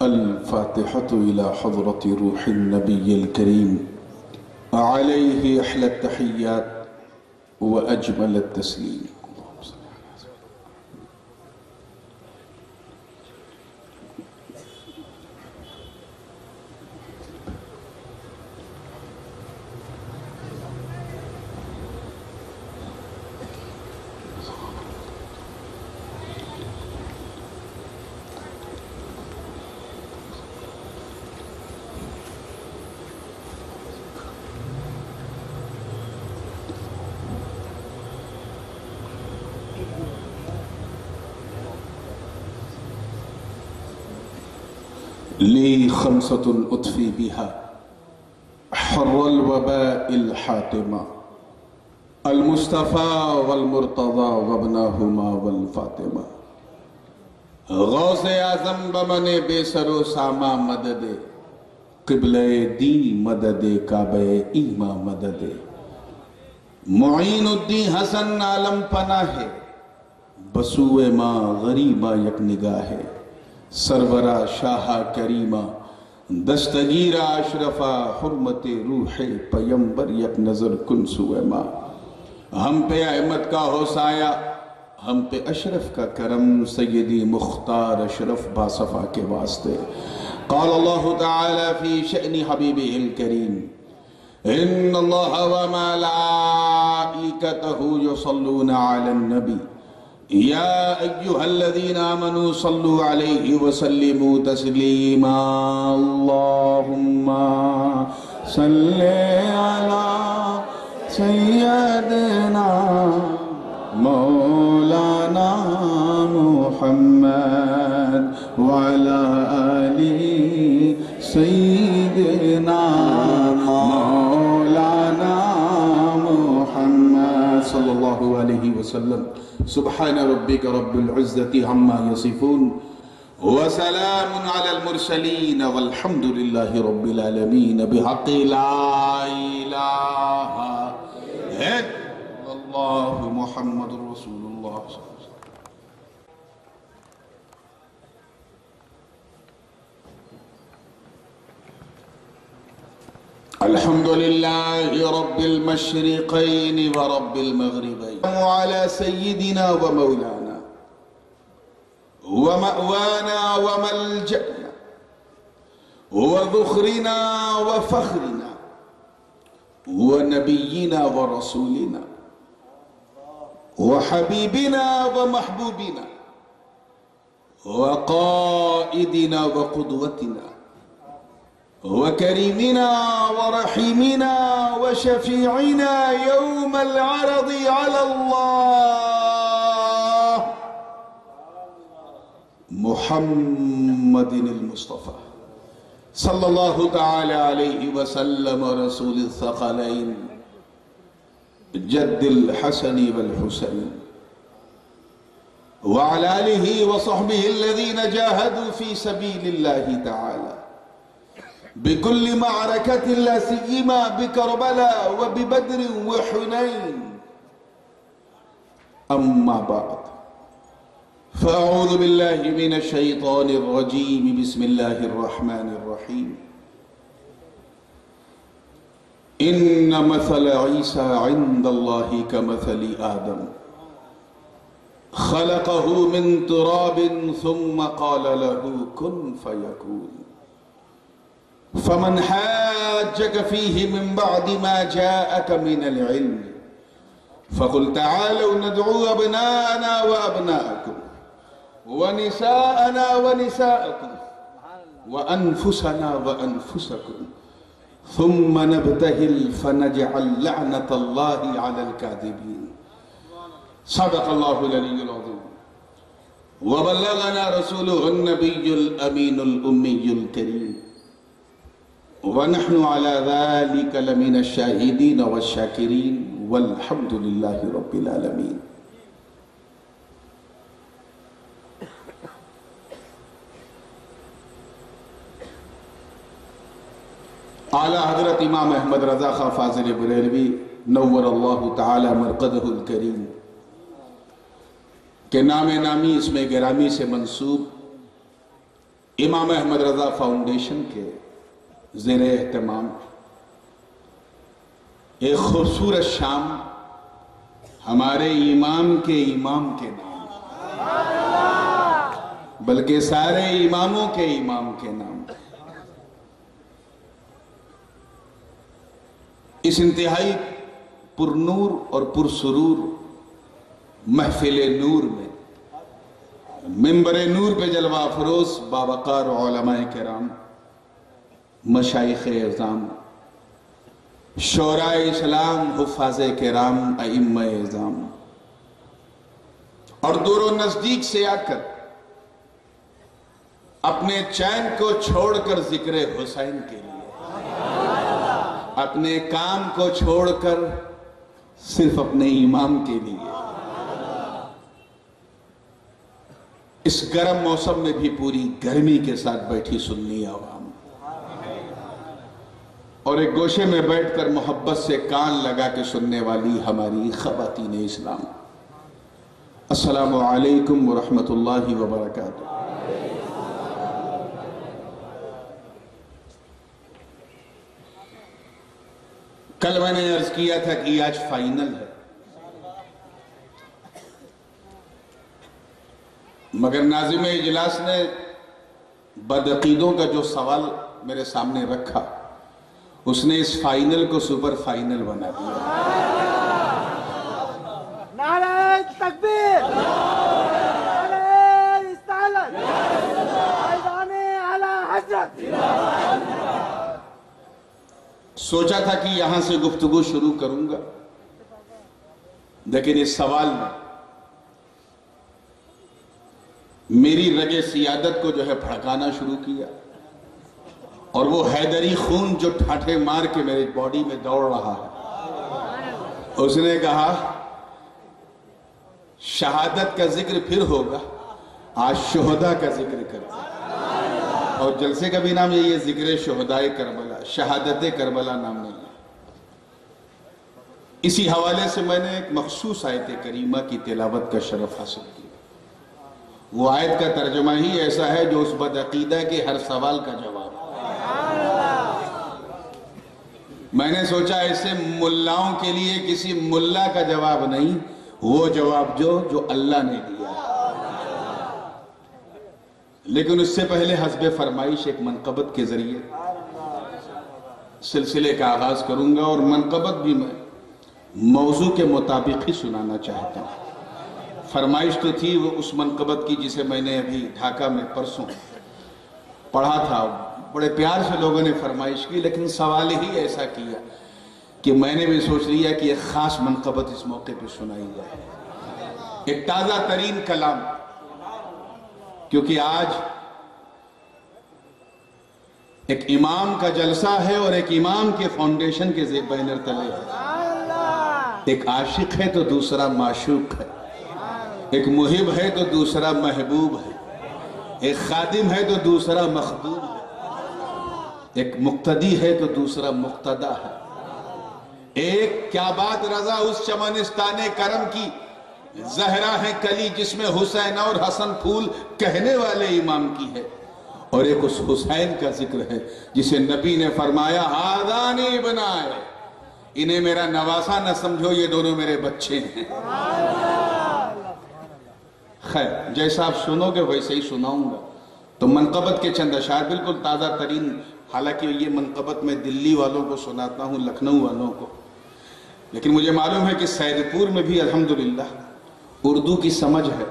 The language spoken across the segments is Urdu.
الفاتحة إلى حضرة روح النبي الكريم عليه أحلى التحيات وأجمل التسليم. لي خمسة أطفي بها حر الوباء الحاتمة، المصطفى والمرتضى وابناهما والفاطمة. غوث اعظم بمن بے سر و ساما مدد، قبلہ دین مدد، کعبہ ایما مدد. معین الدین حسن عالم پناہ ہے، بسوئے ماں غریبہ یک نگاہ ہے. سرورہ شاہ کریمہ دستگیرہ اشرفہ، حرمت روح پیمبر یک نظر کن سوئے ماں. ہم پہ احمد کا ہو سایہ، ہم پہ اشرف کا کرم، سیدی مختار اشرف باصفا کے واسطے. قال اللہ تعالی فی شأن حبیبہ الکریم ان اللہ وملائکتہ یصلون علی النبی یا ایہا الذین آمنوا صلوا علیہ وسلموا تسلیما. اللہم صلی علی سیدنا مولانا محمد وعلی آل سیدنا مولانا محمد صلی اللہ علیہ وسلم. سبحان ربک رب العزت عما یصفون وسلام علی المرسلین والحمد للہ رب العالمین. بحق لا الہ الا اللہ محمد رسول اللہ صلی اللہ علیہ وسلم. الحمد لله رب المشرقين ورب المغربين وعلى سيدنا ومولانا ومأوانا وملجأنا وذخرنا وفخرنا ونبينا ورسولنا وحبيبنا ومحبوبنا وقائدنا وقدوتنا وكريمنا ورحيمنا وشفيعنا يوم العرض على الله محمد المصطفى صلى الله تعالى عليه وسلم، رسول الثقلين جد الحسن والحسين، وعلى آله وصحبه الذين جاهدوا في سبيل الله تعالى بكل معركة، لا سيما بكربلاء وببدر وحنين. أما بعد، فأعوذ بالله من الشيطان الرجيم. بسم الله الرحمن الرحيم. إن مثل عيسى عند الله كمثل آدم خلقه من تراب ثم قال له كن فيكون. فمن حاجك فيه من بعد ما جاءك من العلم فقل تعالوا ندعو أبناءنا وأبناءكم ونساءنا ونساءكم وأنفسنا وأنفسكم ثم نبتهل فنجعل لعنة الله على الكاذبين. صدق الله العلي العظيم وبلغنا رسوله النبي الأمين الأمي الكريم ونحن على ذلك لمن الشاهدين والشاكرين والحمد لله رب العالمين. اعلیٰ حضرت امام احمد رضا خان فاضل بریلوی نور اللہ تعالی مرقدہ الکریم کے نام نامی اسم گرامی سے منسوب امام احمد رضا فاؤنڈیشن کے زیر اہتمام ایک خوبصورت شام ہمارے امام کے نام بلکہ سارے اماموں کے امام کے نام اس انتہائی پر نور اور پر سرور محفل نور میں ممبر نور پہ جلوہ افروز باوقار علماء کرام، مشائخ اعظام، شعراء اسلام، حفاظ کرام، ائمہ اعظام، اور دور و نزدیک سے آ کر اپنے چین کو چھوڑ کر ذکر حسین کے لیے، اپنے کام کو چھوڑ کر صرف اپنے امام کے لیے، اس گرم موسم میں بھی پوری گرمی کے ساتھ بیٹھی سنی عوام، اور ایک گوشے میں بیٹھ کر محبت سے کان لگا کے سننے والی ہماری خواتین اسلام، السلام علیکم ورحمۃ اللہ وبرکاتہ۔ کل میں نے عرض کیا تھا کہ آج فائنل ہے، مگر ناظم اجلاس نے بدعقیدوں کا جو سوال میرے سامنے رکھا اس نے اس فائنل کو سپر فائنل بنا دیا۔ نعرہ تکبیر، نعرہ رسالت، فیضان اعلی حضرت۔ سوچا تھا کہ یہاں سے گفتگو شروع کروں گا، لیکن اس سوال میں میری رگ سیادت کو جو ہے بھڑکانا شروع کیا، اور وہ حیدری خون جو ٹھاٹھے مار کے میرے باڈی میں دوڑ رہا ہے، اس نے کہا شہادت کا ذکر پھر ہوگا، آج شہداء کا ذکر کرتے ہیں، اور جلسے کا بھی نام یہی ہے، ذکر شہدائے کربلا، شہادت کربلا نام نہیں ہے۔ اسی حوالے سے میں نے ایک مخصوص آیت کریمہ کی تلاوت کا شرف حاصل کیا۔ وہ آیت کا ترجمہ ہی ایسا ہے جو اس بدعقیدہ کے ہر سوال کا جواب ہے۔ میں نے سوچا ایسے ملاؤں کے لیے کسی ملا کا جواب نہیں، وہ جواب جو اللہ نے دیا ہے۔ لیکن اس سے پہلے حسب فرمائش ایک منقبت کے ذریعے سلسلے کا آغاز کروں گا، اور منقبت بھی میں موضوع کے مطابق ہی سنانا چاہتا ہوں۔ فرمائش تو تھی وہ اس منقبت کی جسے میں نے ابھی ڈھاکہ میں پرسوں پڑھا تھا، بڑے پیار سے لوگوں نے فرمائش کی، لیکن سوال ہی ایسا کیا کہ میں نے بھی سوچ لیا کہ ایک خاص منقبت اس موقع پہ سنائی جائے، ایک تازہ ترین کلام، کیونکہ آج ایک امام کا جلسہ ہے اور ایک امام کے فاؤنڈیشن کے بینر تلے ہے۔ ایک عاشق ہے تو دوسرا معشوق ہے، ایک محب ہے تو دوسرا محبوب ہے، ایک خادم ہے تو دوسرا مخدوم ہے، ایک مقتدی ہے تو دوسرا مقتدہ ہے۔ ایک کیا بات رضا اس چمنستان کرم کی، زہرا ہے کلی جس میں حسین اور حسن پھول کہنے والے امام کی ہے، اور ایک اس حسین کا ذکر ہے جسے نبی نے فرمایا آذانی بنائے، انہیں میرا نواسا نہ سمجھو، یہ دونوں میرے بچے ہیں۔ خیر، جیسا آپ سنو گے ویسے ہی سناؤں گا۔ تو منقبت کے چند اشعار بالکل تازہ ترین، حالانکہ یہ منقبت میں دلی والوں کو سناتا ہوں، لکھنؤ والوں کو، لیکن مجھے معلوم ہے کہ سید پور میں بھی الحمدللہ اردو کی سمجھ ہے،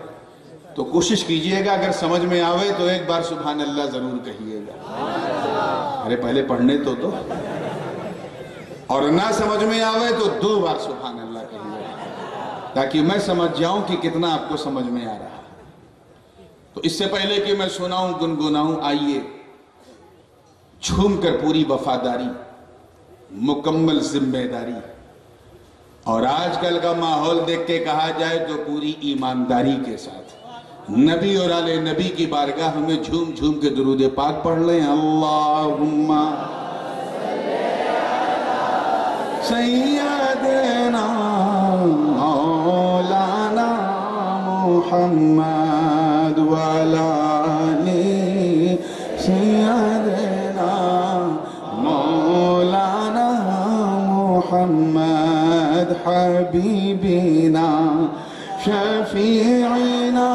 تو کوشش کیجئے گا اگر سمجھ میں آوے تو ایک بار سبحان اللہ ضرور کہیے گا۔ ارے پہلے پڑھنے تو دو، اور نہ سمجھ میں آوے تو 2 بار سبحان اللہ کہیے گا، تاکہ میں سمجھ جاؤں کہ کتنا آپ کو سمجھ میں آ رہا ہے۔ تو اس سے پہلے کہ میں سناؤں گنگناؤں، آئیے جھوم کر پوری وفاداری، مکمل ذمہ داری، اور آج کل کا ماحول دیکھ کے کہا جائے تو پوری ایمانداری کے ساتھ نبی اور آل نبی کی بارگاہ میں جھوم جھوم کے درود پاک پڑھ لیں۔ اللہم سیدنا مولانا محمد وعلی سیدنا مولانا محمد حبیبنا شفیعنا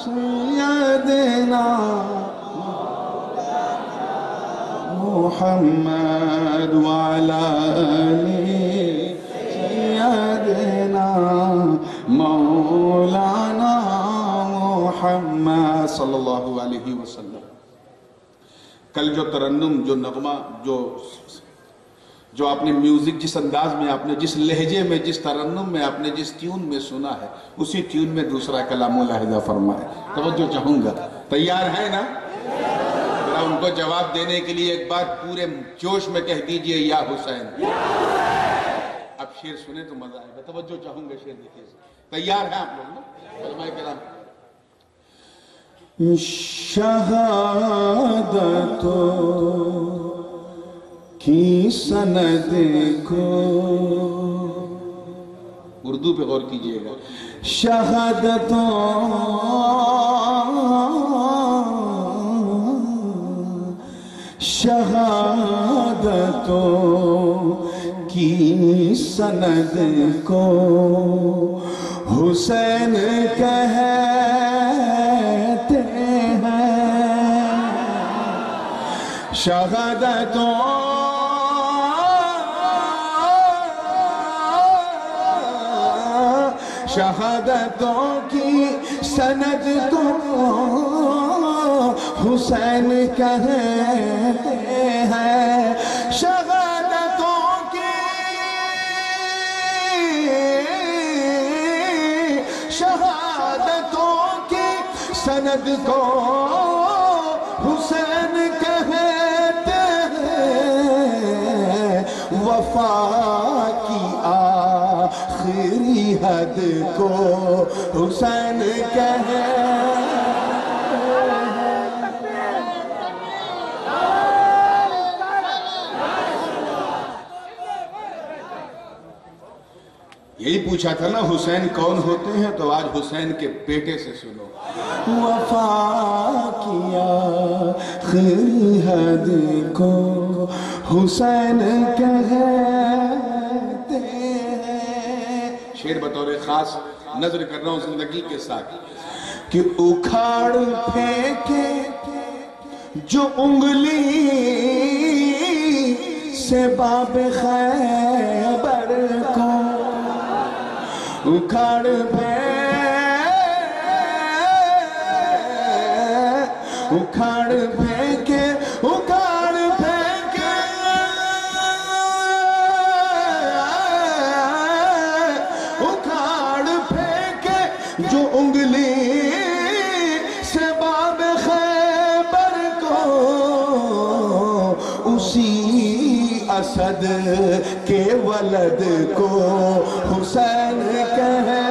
سیدنا محمد وعلى آله سيدنا مولانا محمد صلی اللہ علیہ وسلم. کل جو ترنم، جو نغمہ، جو آپ نے میوزک، جس انداز میں آپ نے، جس لہجے میں، جس ترنم میں آپ نے، جس ٹیون میں سنا ہے، اسی ٹیون میں دوسرا کلام ملاحظہ فرمائے. توجہ چاہوں گا. تیار ہیں نا؟ ان کو جواب دینے کے لیے ایک بار پورے جوش میں کہہ دیجئے یا حسین. اب شعر سنیں تو مزہ آئے گا. توجہ چاہوں گا. شعر دیکھیے. تیار ہیں آپ لوگ نا؟ علماء کرام. شہادتوں کی سند کو، اردو پہ غور کیجئے گا. شہادتوں کی سند کو حسین کہتے ہیں. شہادتوں کی سند کو حسین کہتے ہیں. شہادتوں کی سند کو حسین کہتے ہیں. وفا کی آخری حد کو حسین کہتے ہیں. یہی پوچھا تھا نا حسین کون ہوتے ہیں، تو آج حسین کے بیٹے سے سنو. وفا کی آخری حد کو حسین کہتے ہیں. شعر بطور خاص نظر کر رہا ہوں زندگی کے ساتھ کہ اکھاڑ پھینکے جو انگلی سے باب خیبر کو، اکھاڑ پھینکے جو انگلی سے باب خیبر کو، اسی اسد کے ولد کو حسین کہتے ہیں.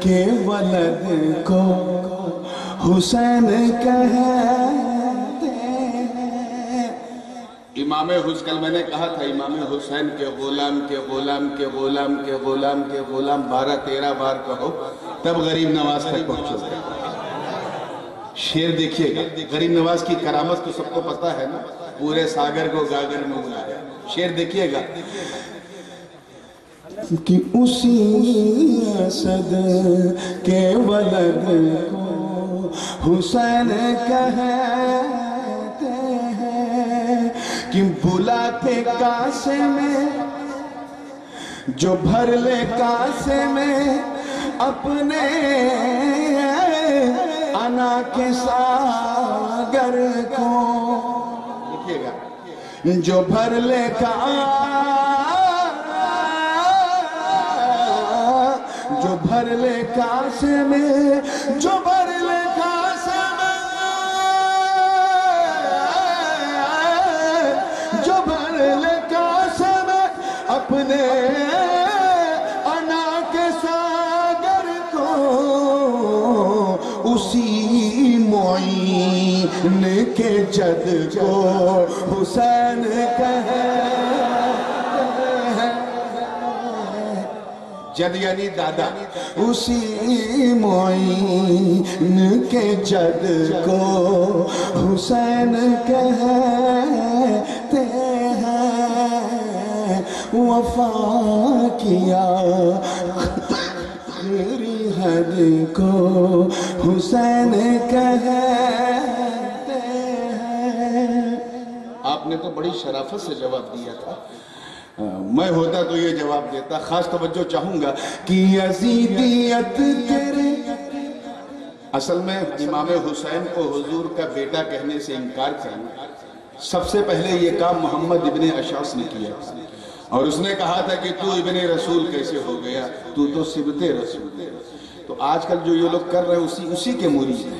کے ولد کو حسین کہتے ہیں. امام حسین، کل میں نے کہا تھا امام حسین کے غلام کے غلام کے غلام کے غلام کے غلام 12-13 بار کہو تب غریب نواز تک پہنچو. شعر دیکھیے گا. غریب نواز کی کرامت تو سب کو پتا ہے نا، پورے ساگر کو گاگر میں بلایا. شعر دیکھیے گا کہ اسی اسد کے ولد کو حسین کہتے ہیں. کہ بلاتے کاسے میں جو بھر لے کاسے میں اپنے انا کے ساگر کو. دیکھیے گا. جو بھر لے جو بھر لے کاسے میں، جو بھر لے کاسے اپنے انا کے ساگر کو اسی معین کے جد کو حسین کہے، جد یعنی دادا، اسی معین کے جد کو حسین کہتے ہیں، وفا کیا میری حد کو حسین کہتے ہیں۔ آپ نے تو بڑی شرافت سے جواب دیا تھا، میں ہوتا تو یہ جواب دیتا۔ خاص توجہ چاہوں گا کہ یزیدیت تیرے، اصل میں امام حسین کو حضور کا بیٹا کہنے سے انکار کرنا سب سے پہلے یہ کام محمد ابن اشعث نے کیا تھا، اور اس نے کہا تھا کہ تو ابن رسول کیسے ہو گیا، تو سبت رسول۔ تو آج کل جو یہ لوگ کر رہے ہیں اسی کے مرید ہیں۔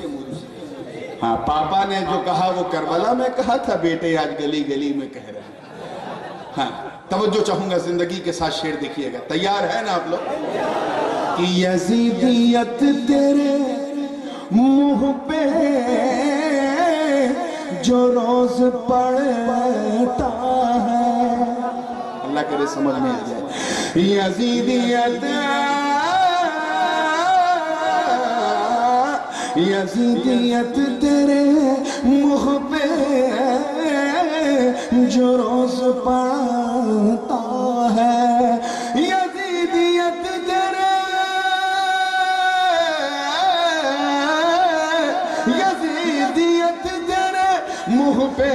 ہاں، پاپا نے جو کہا وہ کربلا میں کہا تھا، بیٹے آج گلی گلی میں کہہ رہے ہیں۔ ہاں، توجہ چاہوں گا، زندگی کے ساتھ شعر دیکھیے گا، تیار ہے نا آپ لوگ؟ کہ یزیدیت تیرے منہ پہ جو روز پڑتا ہے، اللہ کرے سمجھ میں آ جائے، یزیدیت تیرے منہ پہ جو روز پڑتا ہے، یزیدیت تیرے منہ پہ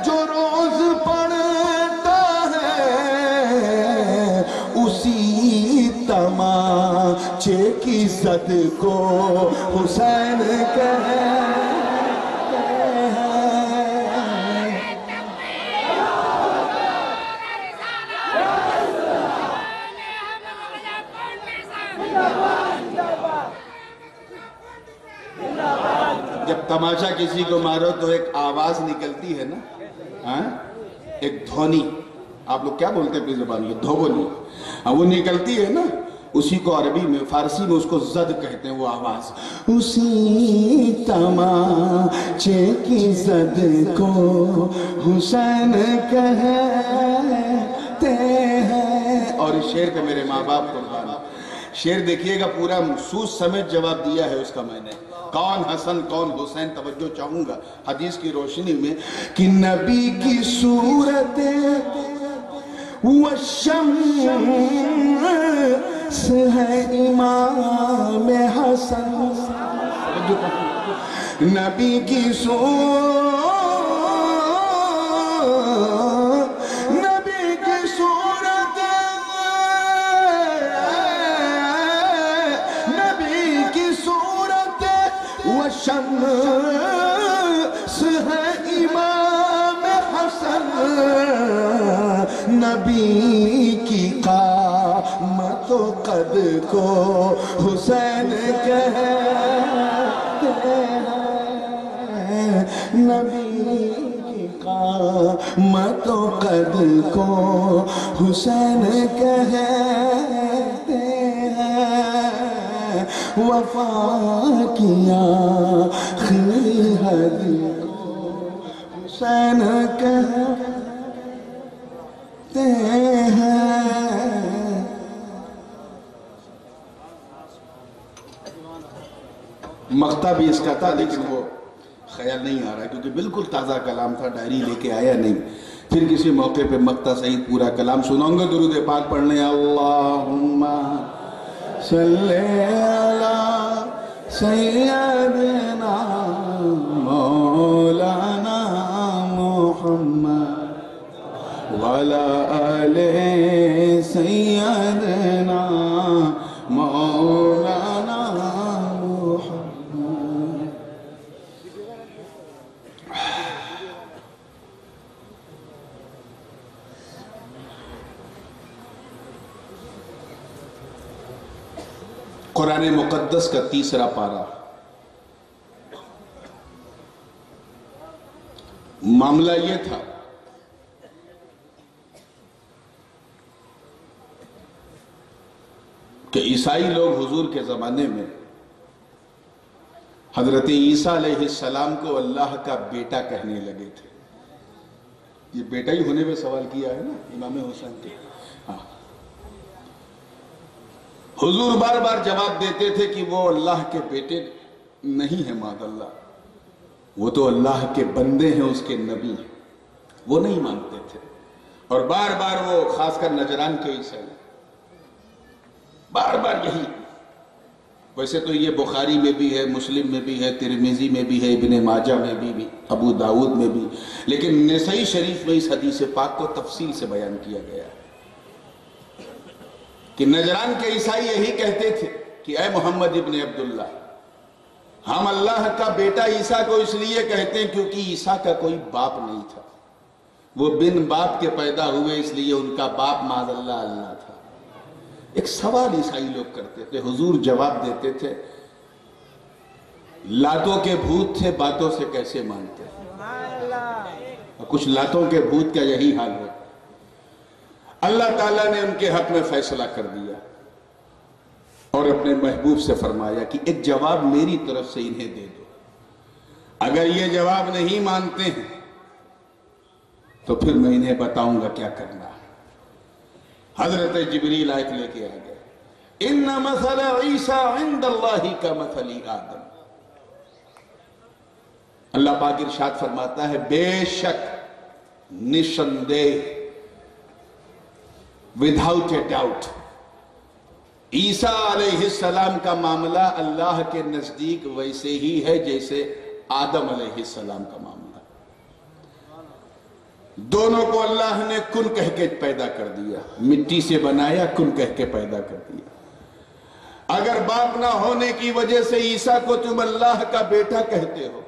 جو روز پڑتا ہے، اسی تماچے کی زد کو حسین کہتے ہیں۔ جب تماشا کسی کو مارو تو ایک آواز نکلتی ہے نا، ایک دھونی، آپ لوگ کیا بولتے ہیں اپنی زبان میں؟ دھونی، وہ نکلتی ہے نا، اسی کو عربی میں، فارسی میں اس کو زد کہتے ہیں، وہ آواز۔ اسی تماچے کی زد کو حسین کہتے ہیں۔ اور اس شعر پہ میرے ماں باپ قربان، شعر دیکھیے گا پورا سوچ سمجھ جواب دیا ہے اس کا میں نے، کون حسن کون حسین۔ توجہ چاہوں گا حدیث کی روشنی میں کہ نبی کی صورت والشمس ہے امام حسن، نبی کی شمس ہے امام حسن، نبی کی قامت و قد کو حسین کہتے ہیں، نبی کی قامت و قد کو حسین کہتے ہیں، وفا کیا آخری حد کو حسین کہتے ہیں۔ مقطع بھی اس کا تھا لیکن وہ خیال نہیں آ رہا کیونکہ بالکل تازہ کلام تھا، ڈائری لے کے آیا نہیں، پھر کسی موقع پہ مقطع سعید پورا کلام سناؤں گا۔ درود پاک پڑھنے، اللہم صلی علی سیدنا مولانا محمد وعلی آل سیدنا مولانا محمد۔ قرآن مقدس کا تیسرا پارہ، معاملہ یہ تھا کہ عیسائی لوگ حضور کے زمانے میں حضرت عیسیٰ علیہ السلام کو اللہ کا بیٹا کہنے لگے تھے. یہ بیٹا ہی ہونے پہ سوال کیا ہے نا امام حسین کے. ہاں حضور بار بار جواب دیتے تھے کہ وہ اللہ کے بیٹے نہیں ہیں معاذ اللہ، وہ تو اللہ کے بندے ہیں، اس کے نبی ہیں. وہ نہیں مانتے تھے اور بار بار وہ خاص کر نجران کے عیسائی بار بار یہی. ویسے تو یہ بخاری میں بھی ہے، مسلم میں بھی ہے، ترمذی میں بھی ہے، ابن ماجہ میں بھی، ابو داؤد میں بھی، لیکن نسائی شریف میں اس حدیث پاک کو تفصیل سے بیان کیا گیا ہے کہ نجران کے عیسائی یہی کہتے تھے کہ اے محمد ابن عبداللہ، ہم اللہ کا بیٹا عیسیٰ کو اس لیے کہتے ہیں کیونکہ عیسیٰ کا کوئی باپ نہیں تھا، وہ بن باپ کے پیدا ہوئے، اس لیے ان کا باپ معاذ اللہ اللہ تھا. ایک سوال عیسائی لوگ کرتے تھے، حضور جواب دیتے تھے لاتوں کے بھوت تھے، باتوں سے کیسے مانتے ہیں. اور کچھ لاتوں کے بھوت کا یہی حال ہے. اللہ تعالیٰ نے ان کے حق میں فیصلہ کر دیا اور اپنے محبوب سے فرمایا کہ ایک جواب میری طرف سے انہیں دے دو، اگر یہ جواب نہیں مانتے ہیں تو پھر میں انہیں بتاؤں گا کیا کرنا ہے. حضرت جبریل آیت لے کے آ گئے، ان مثل عیسیٰ عند اللہ کمثل آدم. اللہ پاک ارشاد فرماتا ہے بے شک، نشندہ، وداؤٹ اے ڈاؤٹ، عیسیٰ علیہ السلام کا معاملہ اللہ کے نزدیک ویسے ہی ہے جیسے آدم علیہ السلام کا معاملہ. دونوں کو اللہ نے کن کہہ کے پیدا کر دیا، مٹی سے بنایا، کن کہہ کے پیدا کر دیا. اگر باپ نہ ہونے کی وجہ سے عیسیٰ کو تم اللہ کا بیٹا کہتے ہو